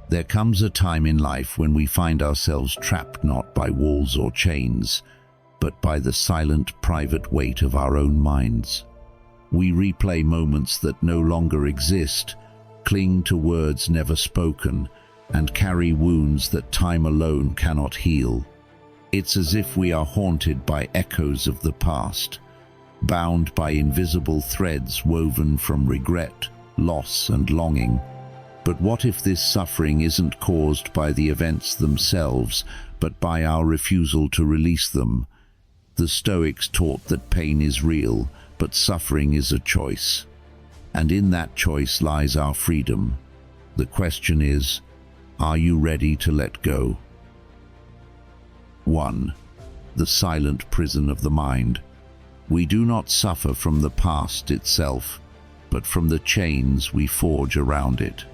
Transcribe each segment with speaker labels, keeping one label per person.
Speaker 1: There comes a time in life when we find ourselves trapped not by walls or chains, but by the silent, private weight of our own minds. We replay moments that no longer exist, cling to words never spoken, and carry wounds that time alone cannot heal. It's as if we are haunted by echoes of the past, bound by invisible threads woven from regret, loss, and longing. But what if this suffering isn't caused by the events themselves, but by our refusal to release them? The Stoics taught that pain is real, but suffering is a choice. And in that choice lies our freedom. The question is, are you ready to let go? 1. The silent prison of the mind. We do not suffer from the past itself, but from the chains we forge around it.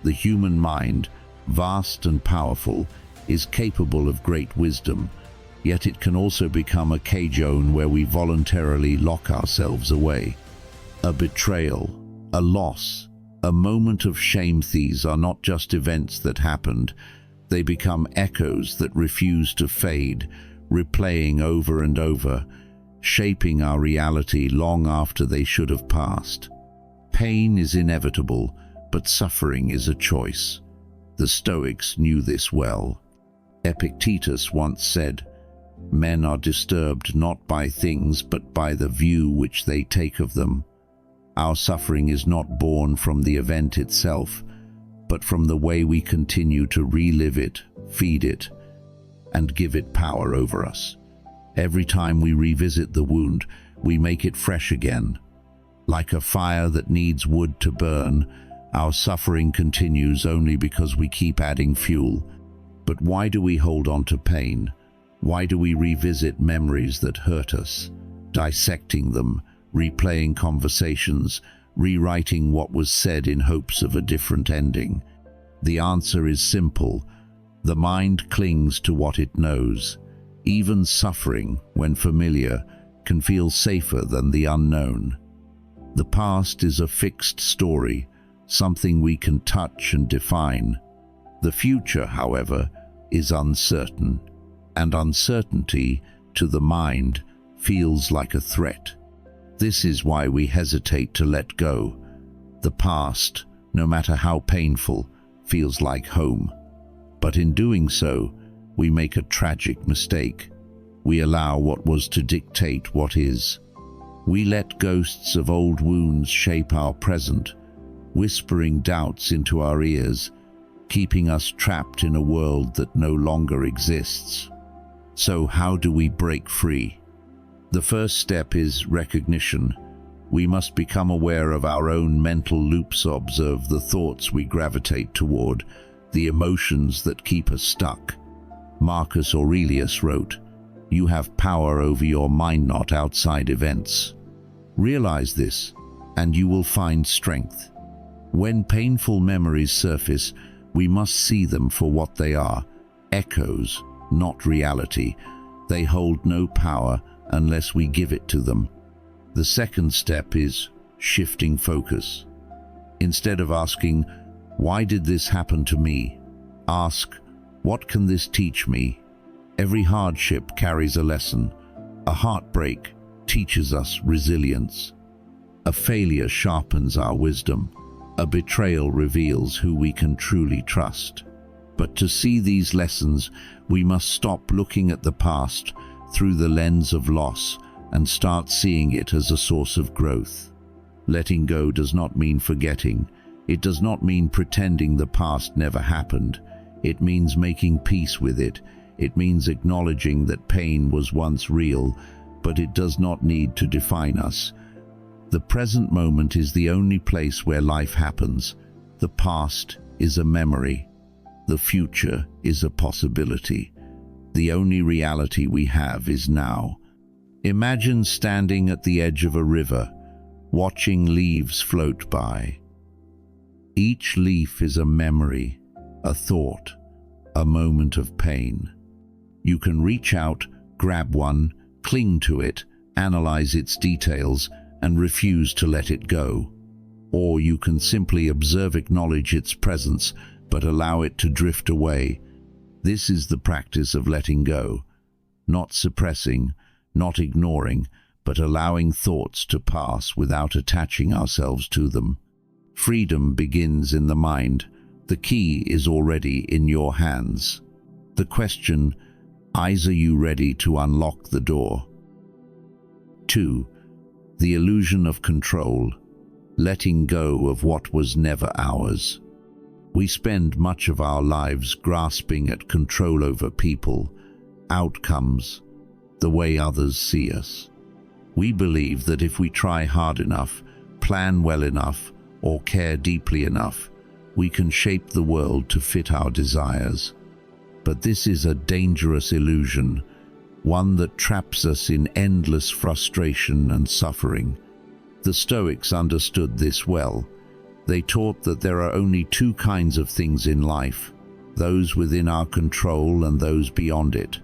Speaker 1: The human mind, vast and powerful, is capable of great wisdom, yet it can also become a cage zone where we voluntarily lock ourselves away. A betrayal, a loss, a moment of shame. These are not just events that happened, they become echoes that refuse to fade, replaying over and over, shaping our reality long after they should have passed. Pain is inevitable, but suffering is a choice. The Stoics knew this well. Epictetus once said, "Men are disturbed not by things but by the view which they take of them." Our suffering is not born from the event itself, but from the way we continue to relive it, feed it, and give it power over us. Every time we revisit the wound, we make it fresh again. Like a fire that needs wood to burn, our suffering continues only because we keep adding fuel. But why do we hold on to pain? Why do we revisit memories that hurt us, dissecting them, replaying conversations, rewriting what was said in hopes of a different ending? The answer is simple. The mind clings to what it knows. Even suffering, when familiar, can feel safer than the unknown. The past is a fixed story, something we can touch and define. The future, however, is uncertain, and uncertainty, to the mind, feels like a threat. This is why we hesitate to let go. The past, no matter how painful, feels like home. But in doing so, we make a tragic mistake. We allow what was to dictate what is. We let ghosts of old wounds shape our present, whispering doubts into our ears, keeping us trapped in a world that no longer exists. So how do we break free? The first step is recognition. We must become aware of our own mental loops, observe the thoughts we gravitate toward, the emotions that keep us stuck. Marcus Aurelius wrote, "You have power over your mind, not outside events." Realize this, and you will find strength. When painful memories surface, we must see them for what they are, echoes, not reality. They hold no power unless we give it to them. The second step is shifting focus. Instead of asking, "Why did this happen to me?" ask, "What can this teach me?" Every hardship carries a lesson. A heartbreak teaches us resilience. A failure sharpens our wisdom. A betrayal reveals who we can truly trust. But to see these lessons, we must stop looking at the past through the lens of loss and start seeing it as a source of growth. Letting go does not mean forgetting. It does not mean pretending the past never happened. It means making peace with it. It means acknowledging that pain was once real, but it does not need to define us. The present moment is the only place where life happens. The past is a memory. The future is a possibility. The only reality we have is now. Imagine standing at the edge of a river, watching leaves float by. Each leaf is a memory, a thought, a moment of pain. You can reach out, grab one, cling to it, analyze its details, and refuse to let it go. Or you can simply observe, acknowledge its presence, but allow it to drift away. This is the practice of letting go, not suppressing, not ignoring, but allowing thoughts to pass without attaching ourselves to them. Freedom begins in the mind. The key is already in your hands. The question is, are you ready to unlock the door? 2. The illusion of control. Letting go of what was never ours. We spend much of our lives grasping at control over people, outcomes, the way others see us. We believe that if we try hard enough, plan well enough, or care deeply enough, we can shape the world to fit our desires. But this is a dangerous illusion, one that traps us in endless frustration and suffering. The Stoics understood this well. They taught that there are only two kinds of things in life, those within our control and those beyond it.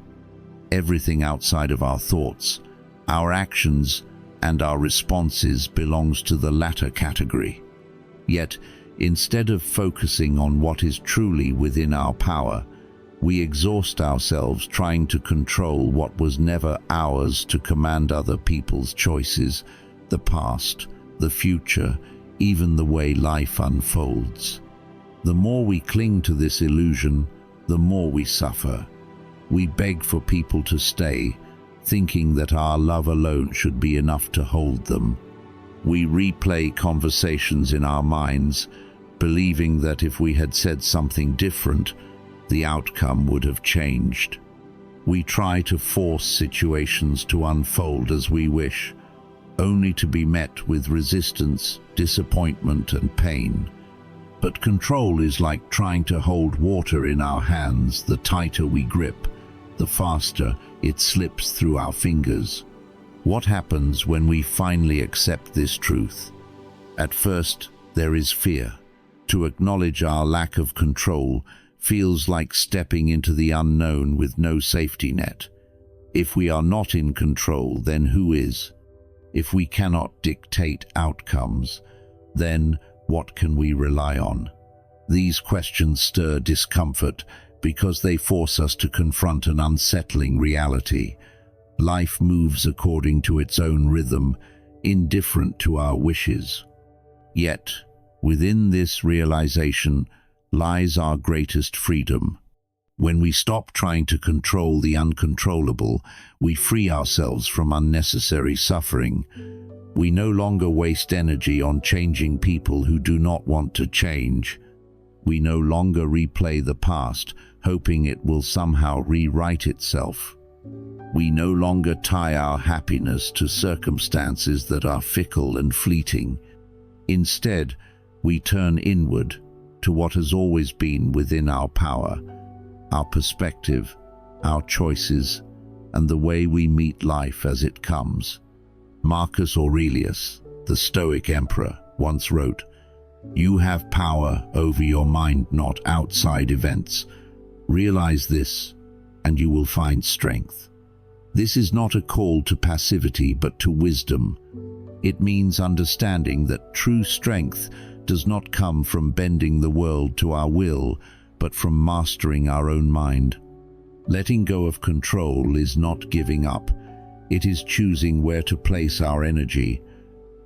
Speaker 1: Everything outside of our thoughts, our actions, and our responses belongs to the latter category. Yet, instead of focusing on what is truly within our power, we exhaust ourselves trying to control what was never ours to command other people's choices, the past, the future, even the way life unfolds. The more we cling to this illusion, the more we suffer. We beg for people to stay, thinking that our love alone should be enough to hold them. We replay conversations in our minds, believing that if we had said something different, the outcome would have changed. We try to force situations to unfold as we wish, only to be met with resistance, disappointment, and pain. But control is like trying to hold water in our hands. The tighter we grip, the faster it slips through our fingers. What happens when we finally accept this truth? At first, there is fear. To acknowledge our lack of control feels like stepping into the unknown with no safety net. If we are not in control, then who is? If we cannot dictate outcomes, then what can we rely on? These questions stir discomfort because they force us to confront an unsettling reality. Life moves according to its own rhythm, indifferent to our wishes. Yet, within this realization lies our greatest freedom. When we stop trying to control the uncontrollable, we free ourselves from unnecessary suffering. We no longer waste energy on changing people who do not want to change. We no longer replay the past, hoping it will somehow rewrite itself. We no longer tie our happiness to circumstances that are fickle and fleeting. Instead, we turn inward to what has always been within our power, our perspective, our choices, and the way we meet life as it comes. Marcus Aurelius, the Stoic emperor, once wrote, "You have power over your mind, not outside events. Realize this, and you will find strength." This is not a call to passivity, but to wisdom. It means understanding that true strength does not come from bending the world to our will, but from mastering our own mind. Letting go of control is not giving up. It is choosing where to place our energy.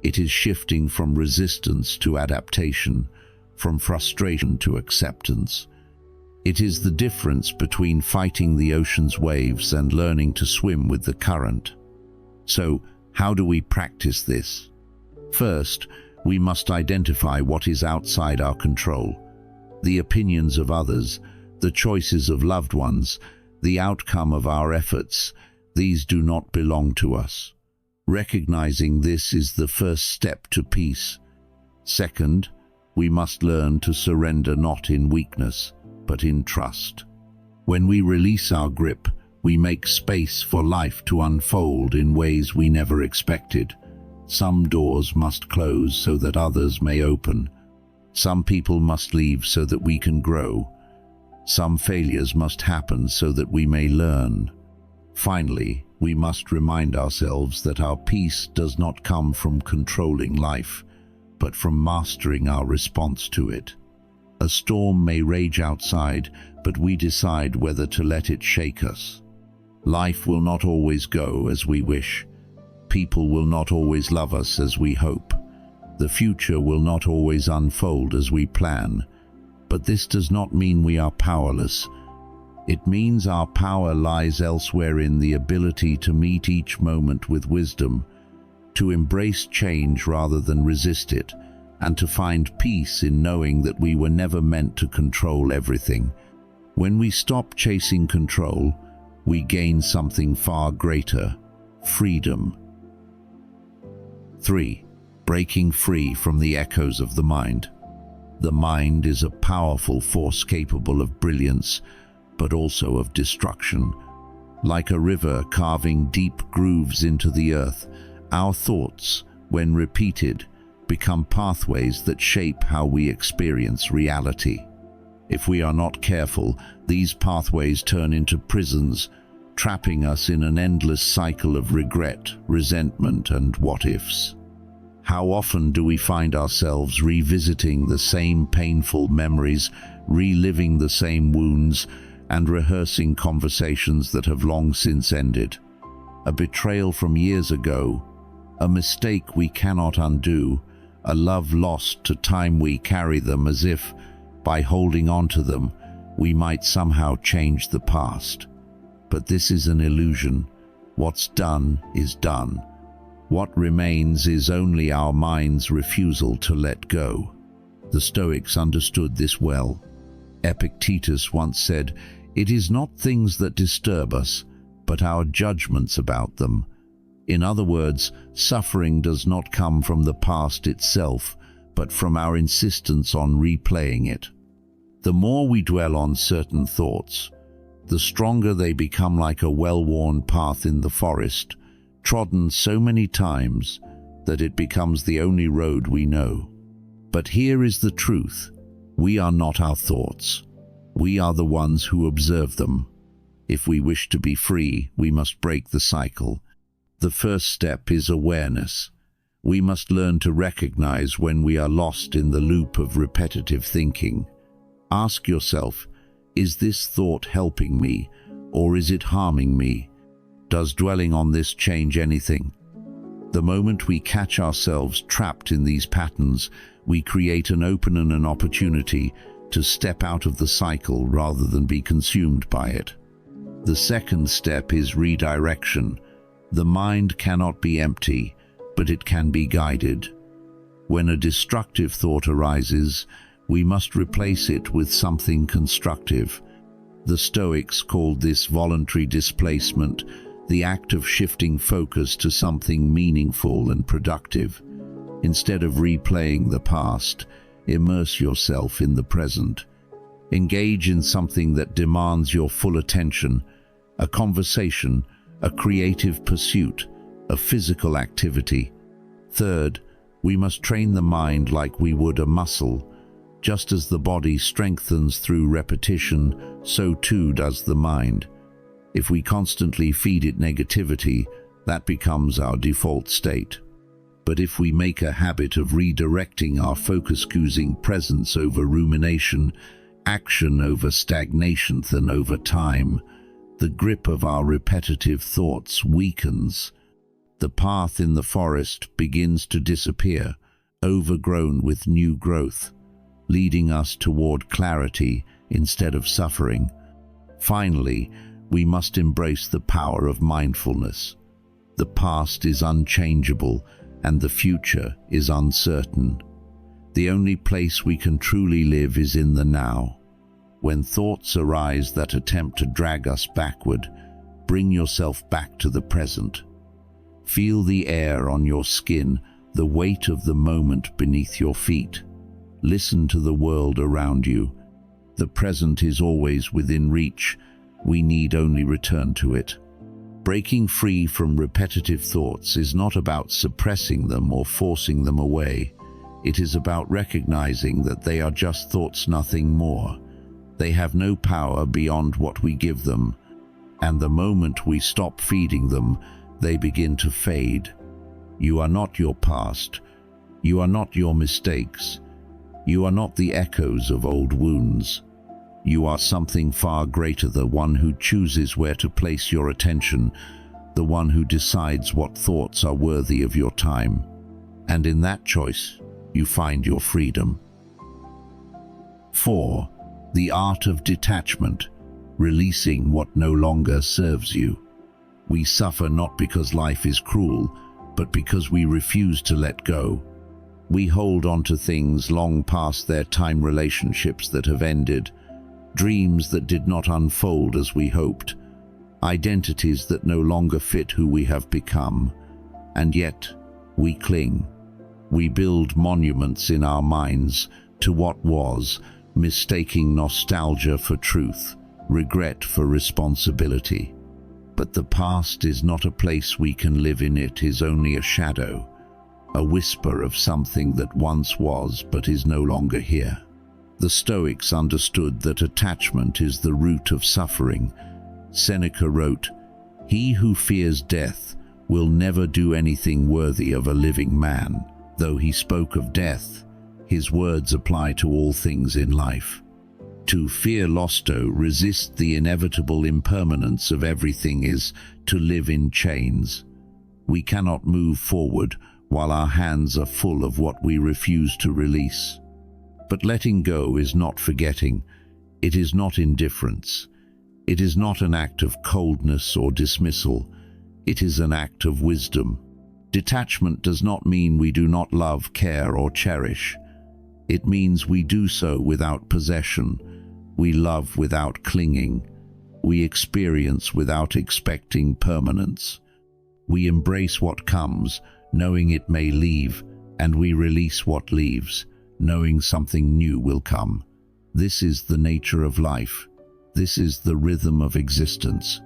Speaker 1: It is shifting from resistance to adaptation, from frustration to acceptance. It is the difference between fighting the ocean's waves and learning to swim with the current. So, how do we practice this? First, we must identify what is outside our control. The opinions of others, the choices of loved ones, the outcome of our efforts, these do not belong to us. Recognizing this is the first step to peace. Second, we must learn to surrender not in weakness, but in trust. When we release our grip, we make space for life to unfold in ways we never expected. Some doors must close so that others may open. Some people must leave so that we can grow. Some failures must happen so that we may learn. Finally, we must remind ourselves that our peace does not come from controlling life, but from mastering our response to it. A storm may rage outside, but we decide whether to let it shake us. Life will not always go as we wish. People will not always love us as we hope. The future will not always unfold as we plan. But this does not mean we are powerless. It means our power lies elsewhere, in the ability to meet each moment with wisdom, to embrace change rather than resist it, and to find peace in knowing that we were never meant to control everything. When we stop chasing control, we gain something far greater: freedom. 3. Breaking free from the echoes of the mind. The mind is a powerful force capable of brilliance, but also of destruction. Like a river carving deep grooves into the earth, our thoughts, when repeated, become pathways that shape how we experience reality. If we are not careful, these pathways turn into prisons, trapping us in an endless cycle of regret, resentment, and what-ifs. How often do we find ourselves revisiting the same painful memories, reliving the same wounds, and rehearsing conversations that have long since ended? A betrayal from years ago, a mistake we cannot undo, a love lost to time. We carry them as if, by holding on to them, we might somehow change the past. But this is an illusion. What's done is done. What remains is only our mind's refusal to let go. The Stoics understood this well. Epictetus once said, "It is not things that disturb us, but our judgments about them." In other words, suffering does not come from the past itself, but from our insistence on replaying it. The more we dwell on certain thoughts, the stronger they become, like a well-worn path in the forest, trodden so many times that it becomes the only road we know. But here is the truth: we are not our thoughts. We are the ones who observe them. If we wish to be free, we must break the cycle. The first step is awareness. We must learn to recognize when we are lost in the loop of repetitive thinking. Ask yourself, is this thought helping me, or is it harming me? Does dwelling on this change anything? The moment we catch ourselves trapped in these patterns, we create an opening, an opportunity to step out of the cycle rather than be consumed by it. The second step is redirection. The mind cannot be empty, but it can be guided. When a destructive thought arises, we must replace it with something constructive. The Stoics called this voluntary displacement, the act of shifting focus to something meaningful and productive. Instead of replaying the past, immerse yourself in the present. Engage in something that demands your full attention: a conversation, a creative pursuit, a physical activity. Third, we must train the mind like we would a muscle. Just as the body strengthens through repetition, so too does the mind. If we constantly feed it negativity, that becomes our default state. But if we make a habit of redirecting our focus, choosing presence over rumination, action over stagnation, then over time, the grip of our repetitive thoughts weakens. The path in the forest begins to disappear, overgrown with new growth, leading us toward clarity instead of suffering. Finally, we must embrace the power of mindfulness. The past is unchangeable, and the future is uncertain. The only place we can truly live is in the now. When thoughts arise that attempt to drag us backward, bring yourself back to the present. Feel the air on your skin, the weight of the moment beneath your feet. Listen to the world around you. The present is always within reach. We need only return to it. Breaking free from repetitive thoughts is not about suppressing them or forcing them away. It is about recognizing that they are just thoughts, nothing more. They have no power beyond what we give them, and the moment we stop feeding them, they begin to fade. You are not your past. You are not your mistakes. You are not the echoes of old wounds. You are something far greater, the one who chooses where to place your attention, the one who decides what thoughts are worthy of your time. And in that choice, you find your freedom. 4. The art of detachment, releasing what no longer serves you. We suffer not because life is cruel, but because we refuse to let go. We hold on to things long past their time, relationships that have ended, dreams that did not unfold as we hoped, identities that no longer fit who we have become. And yet, we cling. We build monuments in our minds to what was, mistaking nostalgia for truth, regret for responsibility. But the past is not a place we can live in. It is only a shadow, a whisper of something that once was but is no longer here. The Stoics understood that attachment is the root of suffering. Seneca wrote, "He who fears death will never do anything worthy of a living man." Though he spoke of death, his words apply to all things in life. To fear losto, resist the inevitable impermanence of everything, is to live in chains. We cannot move forward while our hands are full of what we refuse to release. But letting go is not forgetting. It is not indifference. It is not an act of coldness or dismissal. It is an act of wisdom. Detachment does not mean we do not love, care, or cherish. It means we do so without possession. We love without clinging. We experience without expecting permanence. We embrace what comes, knowing it may leave, and we release what leaves, knowing something new will come. This is the nature of life. This is the rhythm of existence.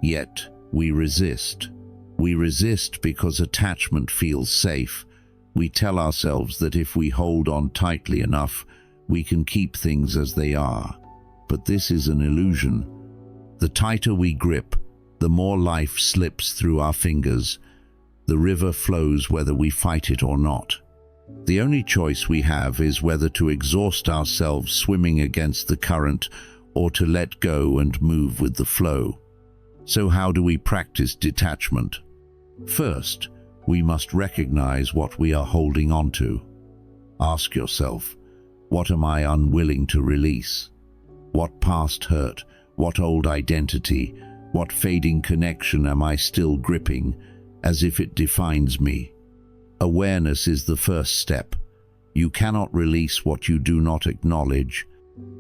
Speaker 1: Yet, we resist. We resist because attachment feels safe. We tell ourselves that if we hold on tightly enough, we can keep things as they are. But this is an illusion. The tighter we grip, the more life slips through our fingers. The river flows whether we fight it or not. The only choice we have is whether to exhaust ourselves swimming against the current or to let go and move with the flow. So how do we practice detachment? First, we must recognize what we are holding on to. Ask yourself, what am I unwilling to release? What past hurt, what old identity, what fading connection am I still gripping as if it defines me? Awareness is the first step. You cannot release what you do not acknowledge.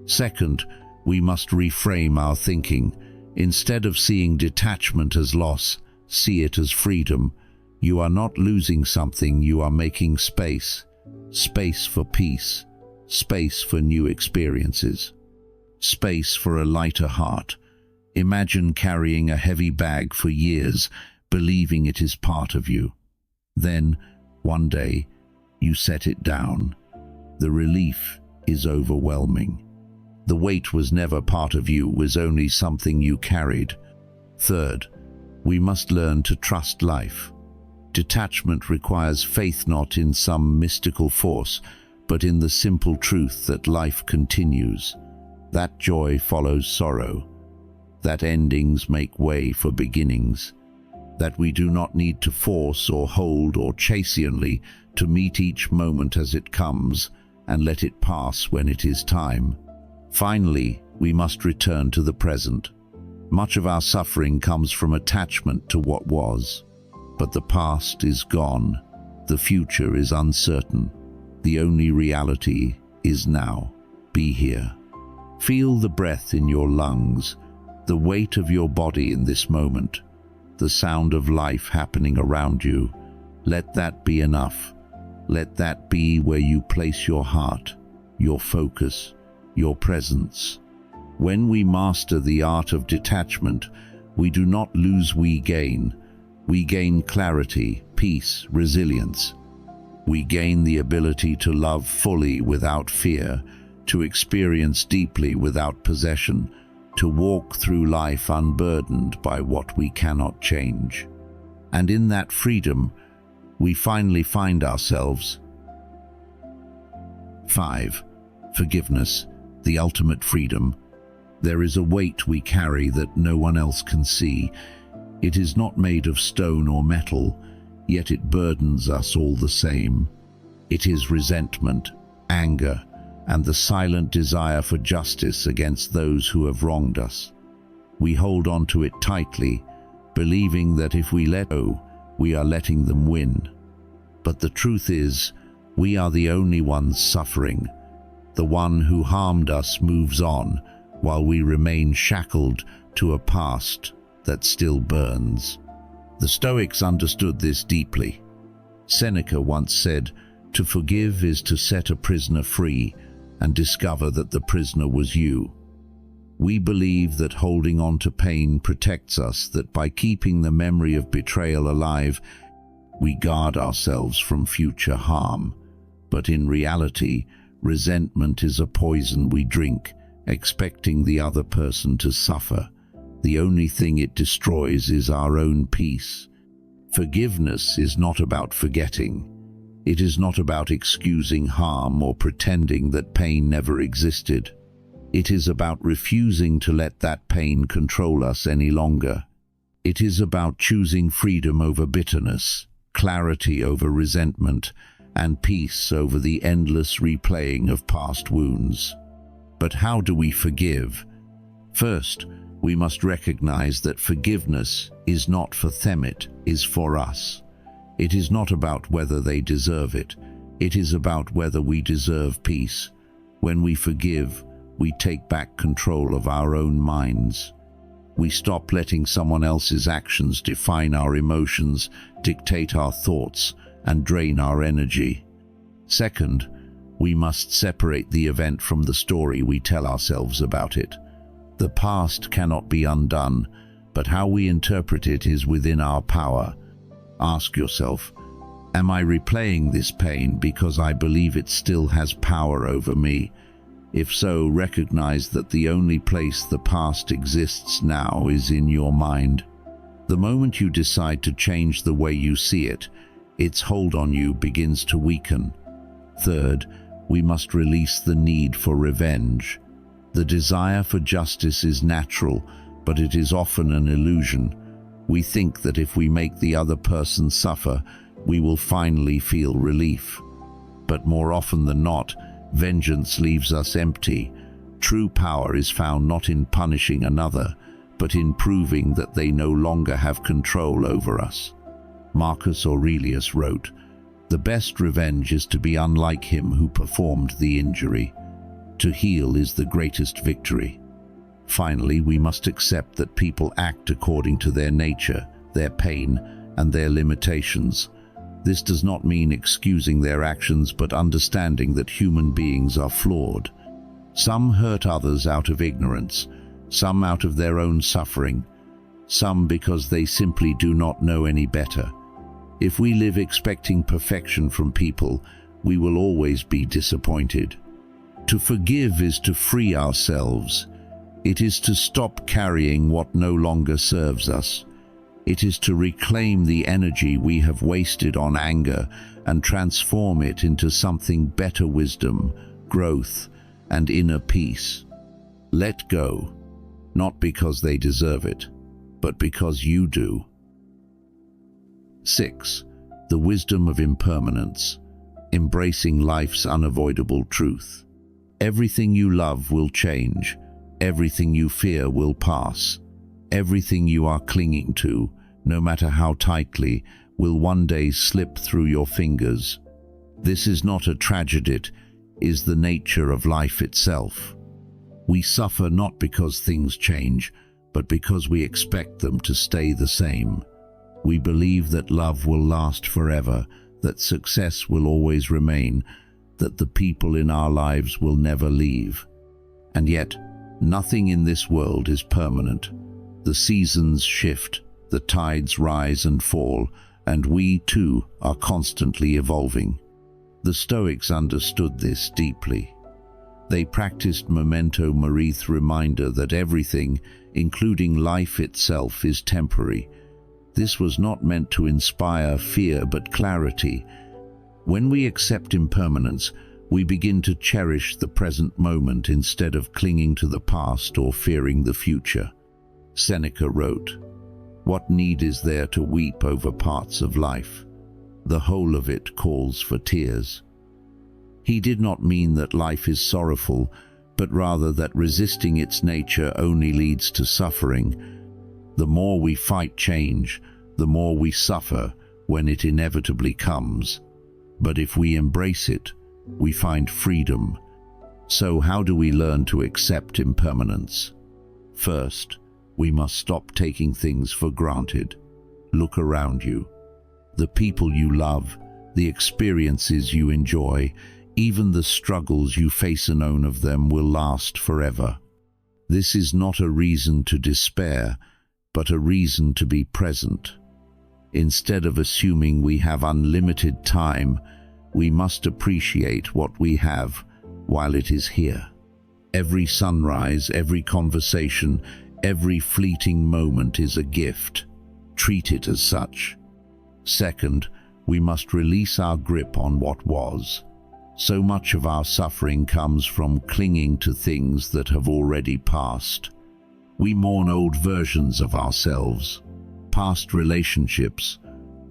Speaker 1: Second, we must reframe our thinking. Instead of seeing detachment as loss, see it as freedom. You are not losing something, you are making space. Space for peace, space for new experiences, space for a lighter heart. Imagine carrying a heavy bag for years, believing it is part of you. Then, one day, you set it down. The relief is overwhelming. The weight was never part of you, was only something you carried. Third, we must learn to trust life. Detachment requires faith not in some mystical force, but in the simple truth that life continues, that joy follows sorrow, that endings make way for beginnings, that we do not need to force or hold or chastenly to meet each moment as it comes and let it pass when it is time. Finally, we must return to the present. Much of our suffering comes from attachment to what was. But the past is gone. The future is uncertain. The only reality is now. Be here. Feel the breath in your lungs, the weight of your body in this moment, the sound of life happening around you. Let that be enough. Let that be where you place your heart, your focus, your presence. When we master the art of detachment, we do not lose, we gain. We gain clarity, peace, resilience. We gain the ability to love fully without fear, to experience deeply without possession, to walk through life unburdened by what we cannot change. And in that freedom, we finally find ourselves 5. Forgiveness, the ultimate freedom. There is a weight we carry that no one else can see. It is not made of stone or metal, yet it burdens us all the same. It is resentment, anger, and the silent desire for justice against those who have wronged us. We hold on to it tightly, believing that if we let go, we are letting them win. But the truth is, we are the only ones suffering. The one who harmed us moves on, while we remain shackled to a past that still burns. The Stoics understood this deeply. Seneca once said, "To forgive is to set a prisoner free and discover that the prisoner was you." We believe that holding on to pain protects us, that by keeping the memory of betrayal alive, we guard ourselves from future harm. But in reality, resentment is a poison we drink, expecting the other person to suffer. The only thing it destroys is our own peace. Forgiveness is not about forgetting. It is not about excusing harm or pretending that pain never existed. It is about refusing to let that pain control us any longer. It is about choosing freedom over bitterness, clarity over resentment, and peace over the endless replaying of past wounds. But how do we forgive? First, we must recognize that forgiveness is not for them, it is for us. It is not about whether they deserve it. It is about whether we deserve peace. When we forgive, we take back control of our own minds. We stop letting someone else's actions define our emotions, dictate our thoughts, and drain our energy. Second, we must separate the event from the story we tell ourselves about it. The past cannot be undone, but how we interpret it is within our power. Ask yourself, am I replaying this pain because I believe it still has power over me? If so, recognize that the only place the past exists now is in your mind. The moment you decide to change the way you see it, its hold on you begins to weaken. Third, we must release the need for revenge. The desire for justice is natural, but it is often an illusion. We think that if we make the other person suffer, we will finally feel relief. But more often than not, vengeance leaves us empty. True power is found not in punishing another, but in proving that they no longer have control over us. Marcus Aurelius wrote, "The best revenge is to be unlike him who performed the injury. To heal is the greatest victory." Finally, we must accept that people act according to their nature, their pain, and their limitations. This does not mean excusing their actions, but understanding that human beings are flawed. Some hurt others out of ignorance, some out of their own suffering, some because they simply do not know any better. If we live expecting perfection from people, we will always be disappointed. To forgive is to free ourselves. It is to stop carrying what no longer serves us. It is to reclaim the energy we have wasted on anger and transform it into something better: wisdom, growth, and inner peace. Let go, not because they deserve it, but because you do. 6. The wisdom of impermanence, embracing life's unavoidable truth. Everything you love will change. Everything you fear will pass. Everything you are clinging to, no matter how tightly, will one day slip through your fingers. This is not a tragedy, it is the nature of life itself. We suffer not because things change, but because we expect them to stay the same. We believe that love will last forever, that success will always remain, that the people in our lives will never leave. And yet, nothing in this world is permanent. The seasons shift, the tides rise and fall, and we too are constantly evolving. The Stoics understood this deeply. They practiced memento mori, the reminder that everything, including life itself, is temporary. This was not meant to inspire fear but clarity. When we accept impermanence, We begin to cherish the present moment instead of clinging to the past or fearing the future. Seneca wrote, "What need is there to weep over parts of life? The whole of it calls for tears." He did not mean that life is sorrowful, but rather that resisting its nature only leads to suffering. The more we fight change, the more we suffer when it inevitably comes. But if we embrace it, we find freedom. So how do we learn to accept impermanence? First, we must stop taking things for granted. Look around you. The people you love, the experiences you enjoy, even the struggles you face, and none of them will last forever. This is not a reason to despair, but a reason to be present. Instead of assuming we have unlimited time, we must appreciate what we have while it is here. Every sunrise, every conversation, every fleeting moment is a gift. Treat it as such. Second, we must release our grip on what was. So much of our suffering comes from clinging to things that have already passed. We mourn old versions of ourselves, past relationships,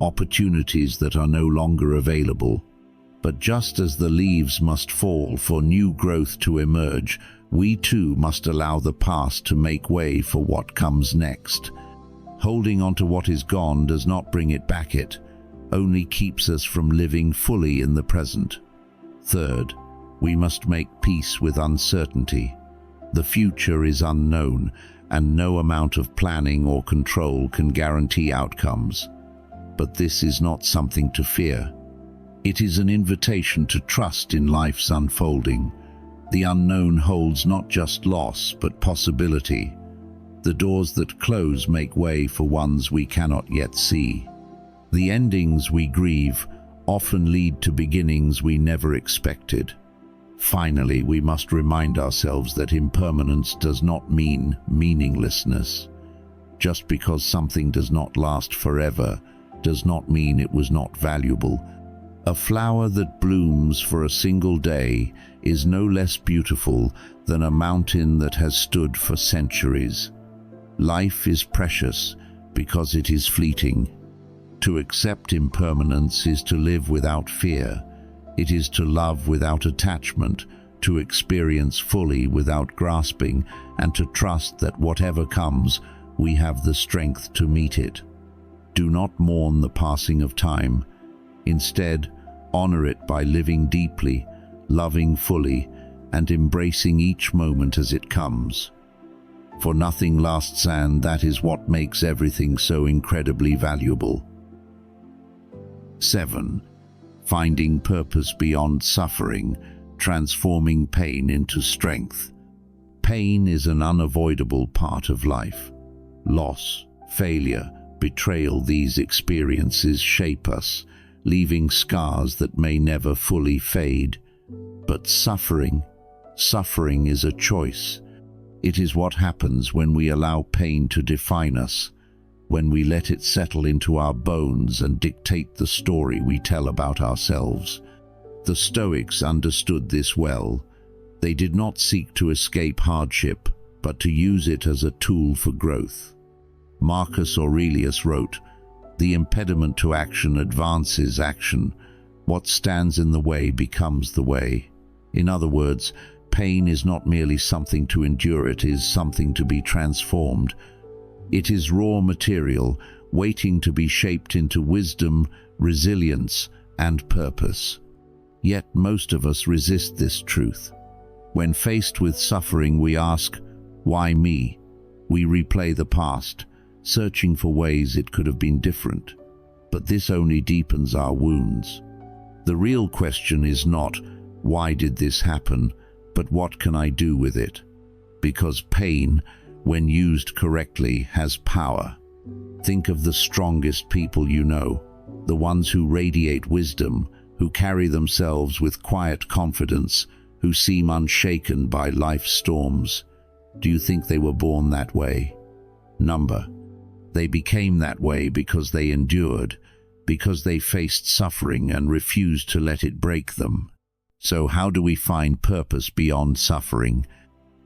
Speaker 1: opportunities that are no longer available. But just as the leaves must fall for new growth to emerge, we too must allow the past to make way for what comes next. Holding on to what is gone does not bring it back, it only keeps us from living fully in the present. Third, we must make peace with uncertainty. The future is unknown, and no amount of planning or control can guarantee outcomes. But this is not something to fear. It is an invitation to trust in life's unfolding. The unknown holds not just loss, but possibility. The doors that close make way for ones we cannot yet see. The endings we grieve often lead to beginnings we never expected. Finally, we must remind ourselves that impermanence does not mean meaninglessness. Just because something does not last forever does not mean it was not valuable. A flower that blooms for a single day is no less beautiful than a mountain that has stood for centuries. Life is precious because it is fleeting. To accept impermanence is to live without fear. It is to love without attachment, to experience fully without grasping, and to trust that whatever comes, we have the strength to meet it. Do not mourn the passing of time. Instead, honor it by living deeply, loving fully, and embracing each moment as it comes. For nothing lasts, and that is what makes everything so incredibly valuable. 7. Finding purpose beyond suffering, transforming pain into strength. Pain is an unavoidable part of life. Loss, failure, betrayal, these experiences shape us, leaving scars that may never fully fade. But suffering is a choice. It is what happens when we allow pain to define us, when we let it settle into our bones and dictate the story we tell about ourselves. The Stoics understood this well. They did not seek to escape hardship, but to use it as a tool for growth. Marcus Aurelius wrote, "The impediment to action advances action. What stands in the way becomes the way." In other words, pain is not merely something to endure, it is something to be transformed. It is raw material, waiting to be shaped into wisdom, resilience, and purpose. Yet most of us resist this truth. When faced with suffering, we ask, "Why me?" We replay the past, searching for ways it could have been different. But this only deepens our wounds. The real question is not, "Why did this happen?" but "What can I do with it?" Because pain, when used correctly, has power. Think of the strongest people you know, the ones who radiate wisdom, who carry themselves with quiet confidence, who seem unshaken by life's storms. Do you think they were born that way? Number. They became that way because they endured, because they faced suffering and refused to let it break them. So how do we find purpose beyond suffering?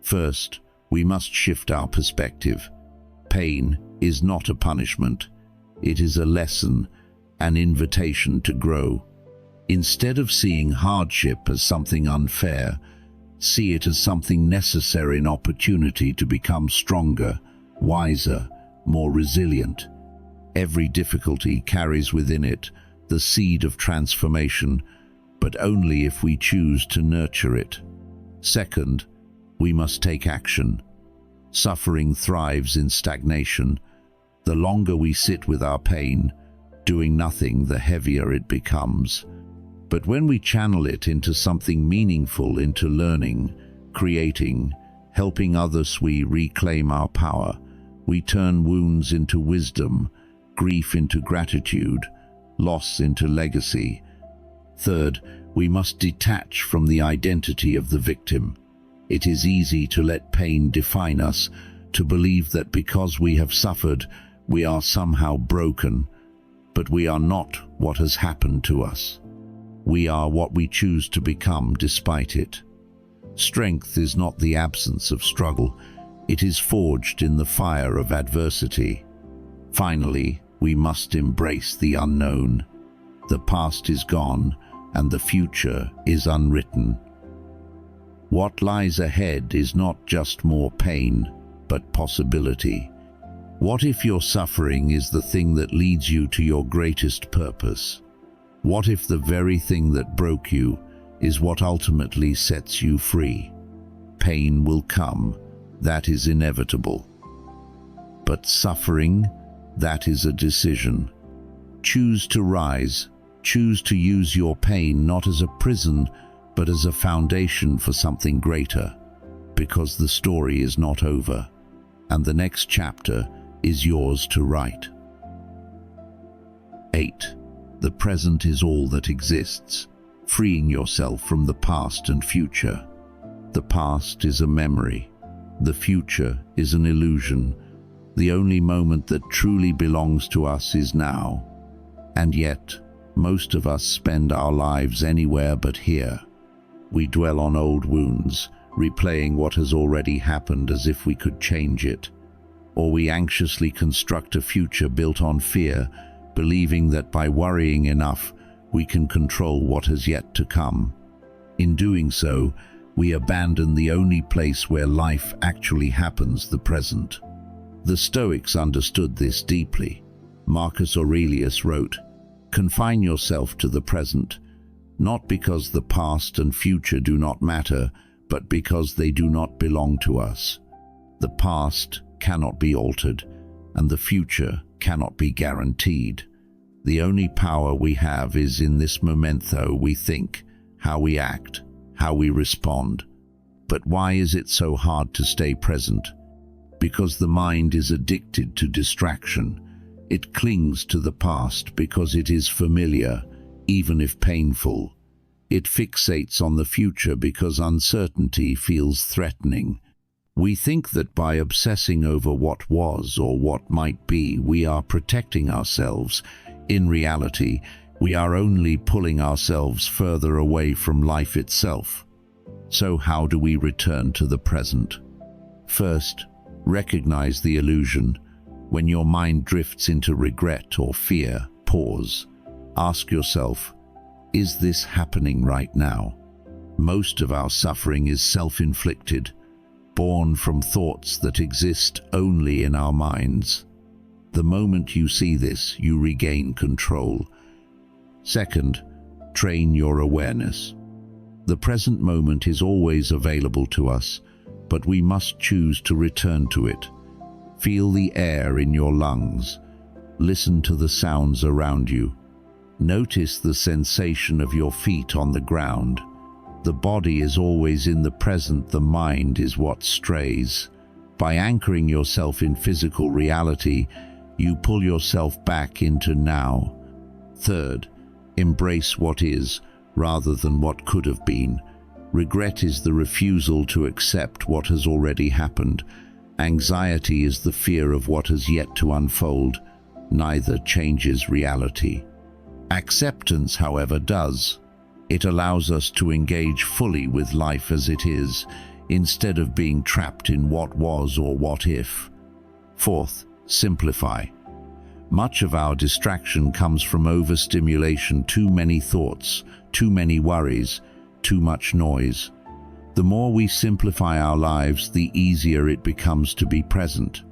Speaker 1: First, we must shift our perspective. Pain is not a punishment. It is a lesson, an invitation to grow. Instead of seeing hardship as something unfair, see it as something necessary, an opportunity to become stronger, wiser, more resilient. Every difficulty carries within it the seed of transformation, but only if we choose to nurture it. Second, we must take action. Suffering thrives in stagnation. The longer we sit with our pain, doing nothing, the heavier it becomes. But when we channel it into something meaningful, into learning, creating, helping others, we reclaim our power. We turn wounds into wisdom, grief into gratitude, loss into legacy. Third, we must detach from the identity of the victim. It is easy to let pain define us, to believe that because we have suffered, we are somehow broken. But we are not what has happened to us. We are what we choose to become despite it. Strength is not the absence of struggle. It is forged in the fire of adversity. Finally, we must embrace the unknown. The past is gone, and the future is unwritten. What lies ahead is not just more pain, but possibility. What if your suffering is the thing that leads you to your greatest purpose? What if the very thing that broke you is what ultimately sets you free? Pain will come, that is inevitable. But suffering, that is a decision. Choose to rise, choose to use your pain not as a prison, but as a foundation for something greater, because the story is not over, and the next chapter is yours to write. 8. The present is all that exists, freeing yourself from the past and future. The past is a memory. The future is an illusion. The only moment that truly belongs to us is now. And yet, most of us spend our lives anywhere but here. We dwell on old wounds, replaying what has already happened as if we could change it. Or we anxiously construct a future built on fear, believing that by worrying enough, we can control what has yet to come. In doing so, we abandon the only place where life actually happens, the present. The Stoics understood this deeply. Marcus Aurelius wrote, "Confine yourself to the present, not because the past and future do not matter, but because they do not belong to us. The past cannot be altered, and the future cannot be guaranteed. The only power we have is in this momento. We think, how we act, how we respond." But why is it so hard to stay present? Because the mind is addicted to distraction. It clings to the past because it is familiar, even if painful. It fixates on the future because uncertainty feels threatening. We think that by obsessing over what was or what might be, we are protecting ourselves. In reality, we are only pulling ourselves further away from life itself. So how do we return to the present? First, recognize the illusion. When your mind drifts into regret or fear, pause. Ask yourself, is this happening right now? Most of our suffering is self-inflicted, born from thoughts that exist only in our minds. The moment you see this, you regain control. Second, train your awareness. The present moment is always available to us, but we must choose to return to it. Feel the air in your lungs. Listen to the sounds around you. Notice the sensation of your feet on the ground. The body is always in the present, the mind is what strays. By anchoring yourself in physical reality, you pull yourself back into now. Third, embrace what is, rather than what could have been. Regret is the refusal to accept what has already happened. Anxiety is the fear of what has yet to unfold. Neither changes reality. Acceptance, however, does. It allows us to engage fully with life as it is, instead of being trapped in what was or what if. Fourth, simplify. Much of our distraction comes from overstimulation, too many thoughts, too many worries, too much noise. The more we simplify our lives, the easier it becomes to be present.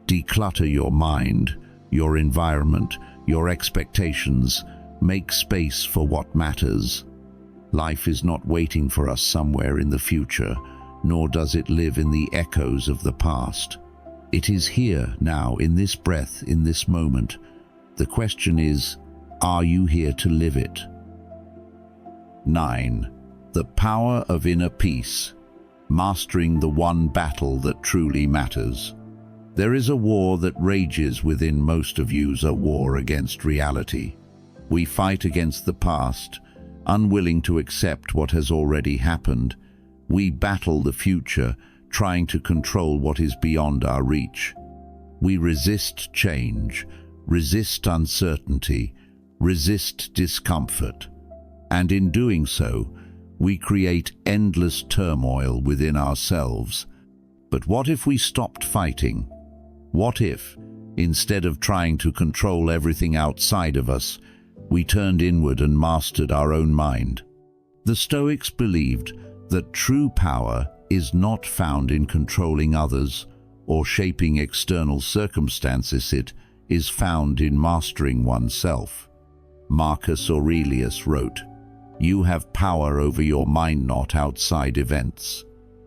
Speaker 1: Declutter your mind, your environment, your expectations. Make space for what matters. Life is not waiting for us somewhere in the future, nor does it live in the echoes of the past. It is here, now, in this breath, in this moment. The question is, are you here to live it? 9. The power of inner peace. Mastering the one battle that truly matters. There is a war that rages within most of you, a war against reality. We fight against the past, unwilling to accept what has already happened. We battle the future, trying to control what is beyond our reach. We resist change, resist uncertainty, resist discomfort. And in doing so, we create endless turmoil within ourselves. But what if we stopped fighting? What if, instead of trying to control everything outside of us, we turned inward and mastered our own mind? The Stoics believed that true power is not found in controlling others or shaping external circumstances. It is found in mastering oneself. Marcus Aurelius wrote, "You have power over your mind, not outside events.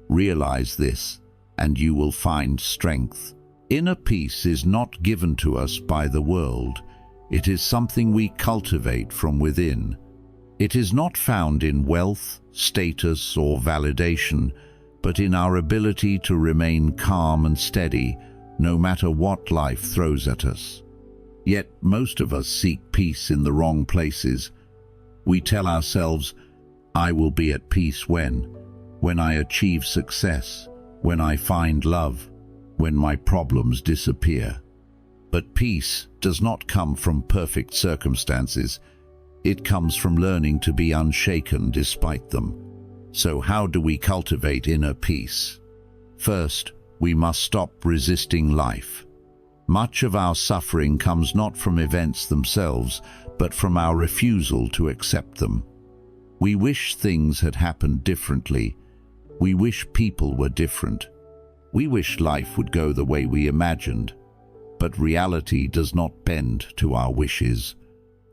Speaker 1: Realize this, and you will find strength." Inner peace is not given to us by the world. It is something we cultivate from within. It is not found in wealth, status, or validation, but in our ability to remain calm and steady, no matter what life throws at us. Yet most of us seek peace in the wrong places. We tell ourselves, "I will be at peace when I achieve success, when I find love, when my problems disappear." But peace does not come from perfect circumstances. It comes from learning to be unshaken despite them. So how do we cultivate inner peace? First, we must stop resisting life. Much of our suffering comes not from events themselves, but from our refusal to accept them. We wish things had happened differently. We wish people were different. We wish life would go the way we imagined. But reality does not bend to our wishes.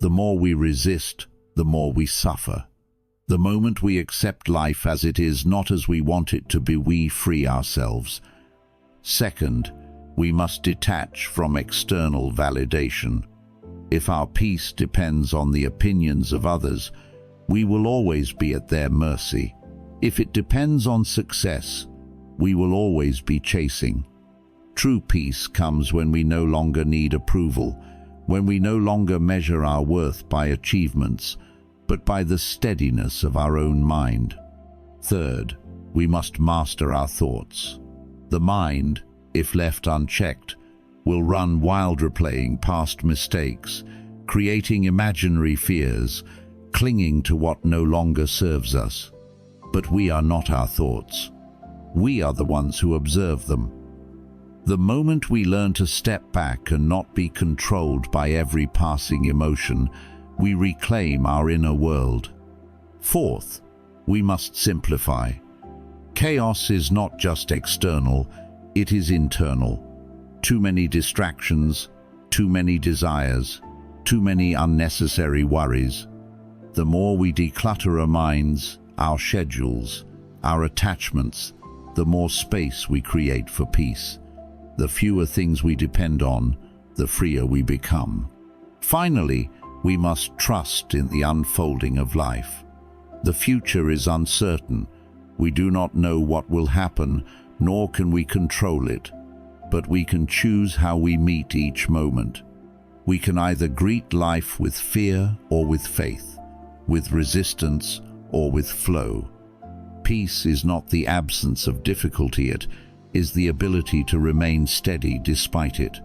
Speaker 1: The more we resist, the more we suffer. The moment we accept life as it is, not as we want it to be, we free ourselves. Second, we must detach from external validation. If our peace depends on the opinions of others, we will always be at their mercy. If it depends on success, we will always be chasing. True peace comes when we no longer need approval, when we no longer measure our worth by achievements, but by the steadiness of our own mind. Third, we must master our thoughts. The mind, if left unchecked, will run wild, replaying past mistakes, creating imaginary fears, clinging to what no longer serves us. But we are not our thoughts. We are the ones who observe them. The moment we learn to step back and not be controlled by every passing emotion, we reclaim our inner world. Fourth, we must simplify. Chaos is not just external, it is internal. Too many distractions, too many desires, too many unnecessary worries. The more we declutter our minds, our schedules, our attachments, the more space we create for peace. The fewer things we depend on, the freer we become. Finally, we must trust in the unfolding of life. The future is uncertain. We do not know what will happen, nor can we control it. But we can choose how we meet each moment. We can either greet life with fear or with faith, with resistance or with flow. Peace is not the absence of difficulty, it is the ability to remain steady despite it.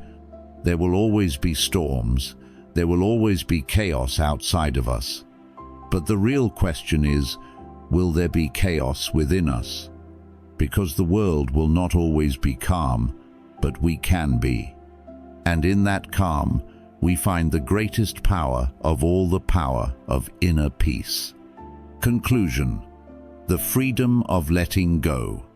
Speaker 1: There will always be storms, there will always be chaos outside of us. But the real question is, will there be chaos within us? Because the world will not always be calm, but we can be. And in that calm, we find the greatest power of all, the power of inner peace. Conclusion: the freedom of letting go.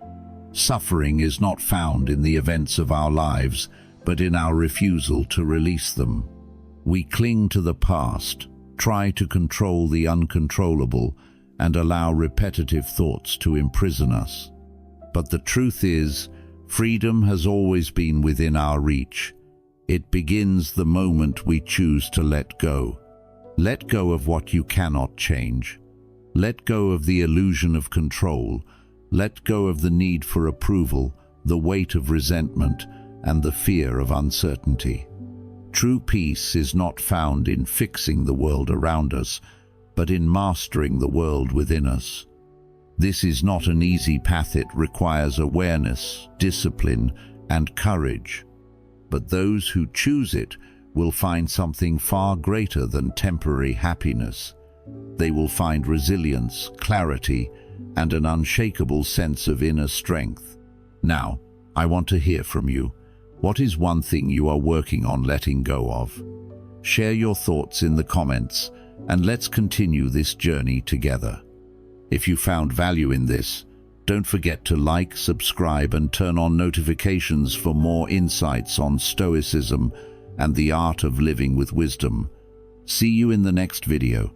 Speaker 1: Suffering is not found in the events of our lives, but in our refusal to release them. We cling to the past, try to control the uncontrollable, and allow repetitive thoughts to imprison us. But the truth is, freedom has always been within our reach. It begins the moment we choose to let go. Let go of what you cannot change. Let go of the illusion of control. Let go of the need for approval, the weight of resentment, and the fear of uncertainty. True peace is not found in fixing the world around us, but in mastering the world within us. This is not an easy path. It requires awareness, discipline, and courage. But those who choose it will find something far greater than temporary happiness. They will find resilience, clarity, and an unshakable sense of inner strength. Now, I want to hear from you. What is one thing you are working on letting go of? Share your thoughts in the comments, and let's continue this journey together. If you found value in this, don't forget to like, subscribe, and turn on notifications for more insights on Stoicism and the art of living with wisdom. See you in the next video.